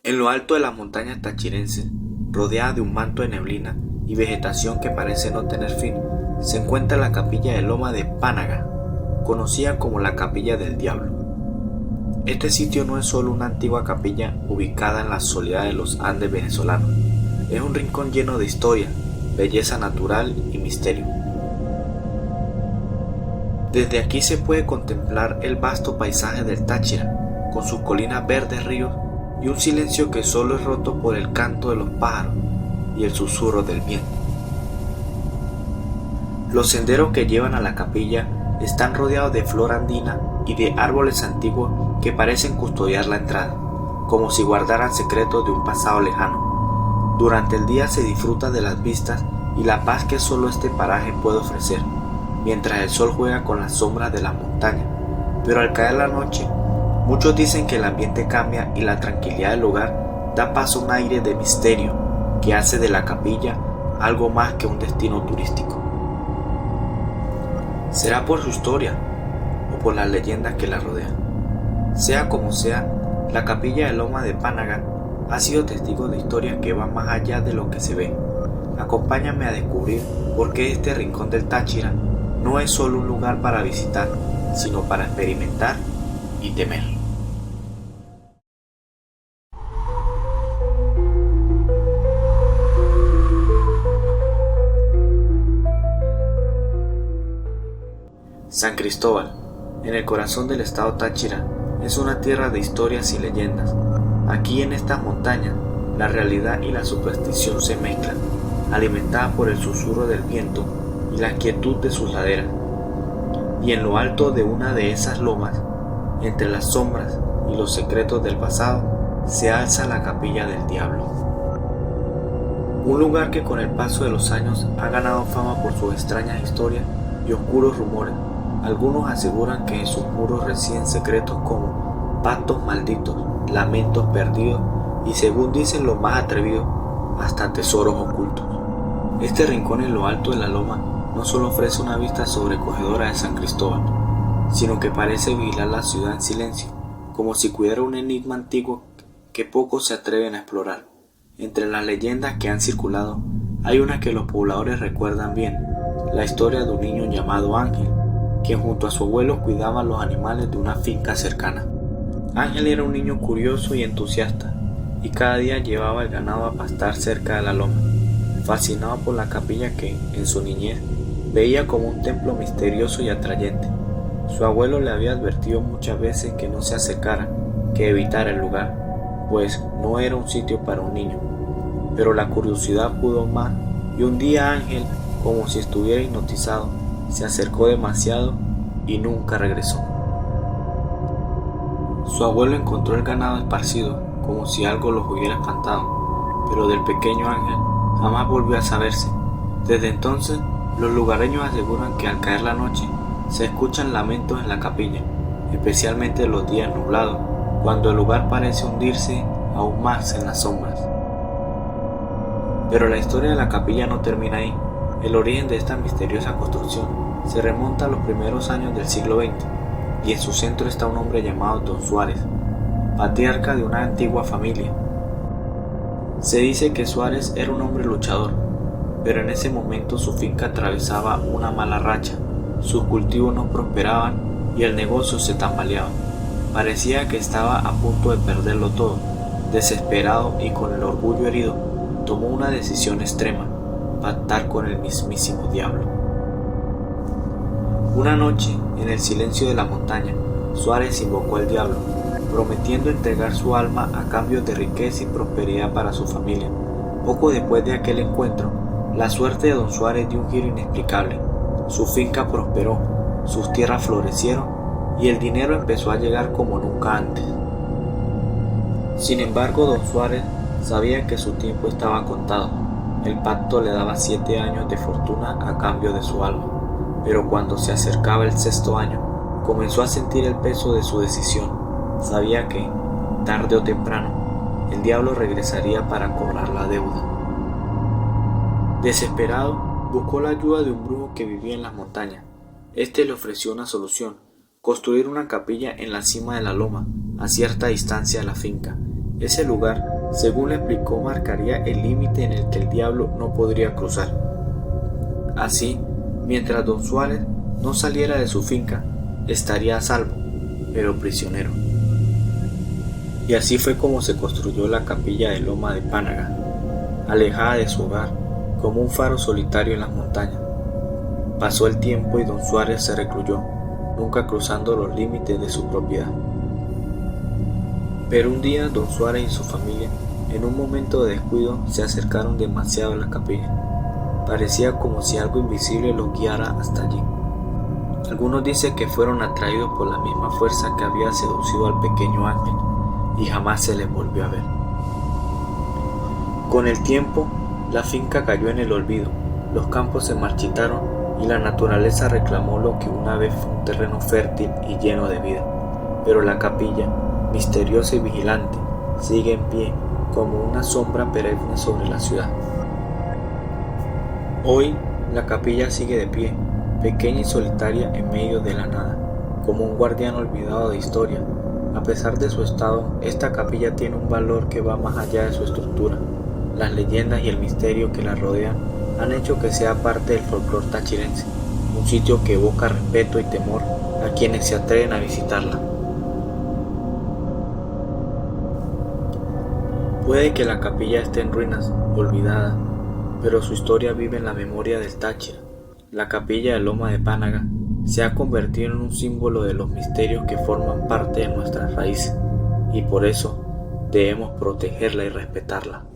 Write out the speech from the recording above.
En lo alto de las montañas tachirenses, rodeada de un manto de neblina y vegetación que parece no tener fin, se encuentra la capilla de Loma de Pánaga, conocida como la Capilla del Diablo. Este sitio no es solo una antigua capilla ubicada en la soledad de los Andes venezolanos, es un rincón lleno de historia, belleza natural y misterio. Desde aquí se puede contemplar el vasto paisaje del Táchira, con sus colinas verdes, ríos y un silencio que solo es roto por el canto de los pájaros y el susurro del viento. Los senderos que llevan a la capilla están rodeados de flora andina y de árboles antiguos que parecen custodiar la entrada, como si guardaran secretos de un pasado lejano. Durante el día se disfruta de las vistas y la paz que solo este paraje puede ofrecer, mientras el sol juega con las sombras de las montañas. Pero al caer la noche, muchos dicen que el ambiente cambia y la tranquilidad del lugar da paso a un aire de misterio que hace de la capilla algo más que un destino turístico. Será por su historia o por las leyendas que la rodean. Sea como sea, la capilla de Loma de Pánaga ha sido testigo de historias que van más allá de lo que se ve. Acompáñame a descubrir por qué este rincón del Táchira no es solo un lugar para visitar, sino para experimentar y temer. San Cristóbal, en el corazón del estado Táchira, es una tierra de historias y leyendas. Aquí en estas montañas, la realidad y la superstición se mezclan, alimentadas por el susurro del viento y la quietud de sus laderas. Y en lo alto de una de esas lomas, entre las sombras y los secretos del pasado, se alza la Capilla del Diablo. Un lugar que con el paso de los años ha ganado fama por sus extrañas historias y oscuros rumores. Algunos aseguran que en sus muros residen secretos como pactos malditos, lamentos perdidos y, según dicen los más atrevidos, hasta tesoros ocultos. Este rincón en lo alto de la loma no solo ofrece una vista sobrecogedora de San Cristóbal, sino que parece vigilar la ciudad en silencio, como si cuidara un enigma antiguo que pocos se atreven a explorar. Entre las leyendas que han circulado, hay una que los pobladores recuerdan bien, la historia de un niño llamado Ángel, quien junto a su abuelo cuidaba los animales de una finca cercana. Ángel era un niño curioso y entusiasta, y cada día llevaba el ganado a pastar cerca de la loma, fascinado por la capilla que, en su niñez, veía como un templo misterioso y atrayente. Su abuelo le había advertido muchas veces que no se acercara, que evitara el lugar, pues no era un sitio para un niño. Pero la curiosidad pudo más, y un día Ángel, como si estuviera hipnotizado, se acercó demasiado y nunca regresó. Su abuelo encontró el ganado esparcido, como si algo los hubiera espantado, pero del pequeño Ángel jamás volvió a saberse. Desde entonces, los lugareños aseguran que al caer la noche se escuchan lamentos en la capilla, especialmente los días nublados, cuando el lugar parece hundirse aún más en las sombras. Pero la historia de la capilla no termina ahí. El origen de esta misteriosa construcción se remonta a los primeros años del siglo XX, y en su centro está un hombre llamado Don Suárez, patriarca de una antigua familia. Se dice que Suárez era un hombre luchador, pero en ese momento su finca atravesaba una mala racha, sus cultivos no prosperaban y el negocio se tambaleaba. Parecía que estaba a punto de perderlo todo. Desesperado y con el orgullo herido, tomó una decisión extrema: pactar con el mismísimo diablo. Una noche, en el silencio de la montaña, Suárez invocó al diablo, prometiendo entregar su alma a cambio de riqueza y prosperidad para su familia. Poco después de aquel encuentro, la suerte de Don Suárez dio un giro inexplicable. Su finca prosperó, sus tierras florecieron y el dinero empezó a llegar como nunca antes. Sin embargo, Don Suárez sabía que su tiempo estaba contado. El pacto le daba 7 años de fortuna a cambio de su alma, pero cuando se acercaba el 6.º año, comenzó a sentir el peso de su decisión. Sabía que, tarde o temprano, el diablo regresaría para cobrar la deuda. Desesperado, buscó la ayuda de un brujo que vivía en las montañas. Este le ofreció una solución: construir una capilla en la cima de la loma, a cierta distancia de la finca. Ese lugar, según le explicó, marcaría el límite en el que el diablo no podría cruzar. Así, mientras don Suárez no saliera de su finca, estaría a salvo, pero prisionero. Y así fue como se construyó la capilla de Loma de Pánaga, alejada de su hogar, como un faro solitario en las montañas. Pasó el tiempo y don Suárez se recluyó, nunca cruzando los límites de su propiedad. Pero un día don Suárez y su familia, en un momento de descuido, se acercaron demasiado a la capilla. Parecía como si algo invisible los guiara hasta allí. Algunos dicen que fueron atraídos por la misma fuerza que había seducido al pequeño ángel, y jamás se les volvió a ver. Con el tiempo, la finca cayó en el olvido, los campos se marchitaron y la naturaleza reclamó lo que una vez fue un terreno fértil y lleno de vida. Pero la capilla, misteriosa y vigilante, sigue en pie como una sombra perenne sobre la ciudad. Hoy, la capilla sigue de pie, pequeña y solitaria en medio de la nada, como un guardián olvidado de historia. A pesar de su estado, esta capilla tiene un valor que va más allá de su estructura. Las leyendas y el misterio que la rodean han hecho que sea parte del folclore tachirense, un sitio que evoca respeto y temor a quienes se atreven a visitarla. Puede que la capilla esté en ruinas, olvidada, pero su historia vive en la memoria del Táchira. La capilla de Loma de Pánaga se ha convertido en un símbolo de los misterios que forman parte de nuestras raíces, y por eso debemos protegerla y respetarla.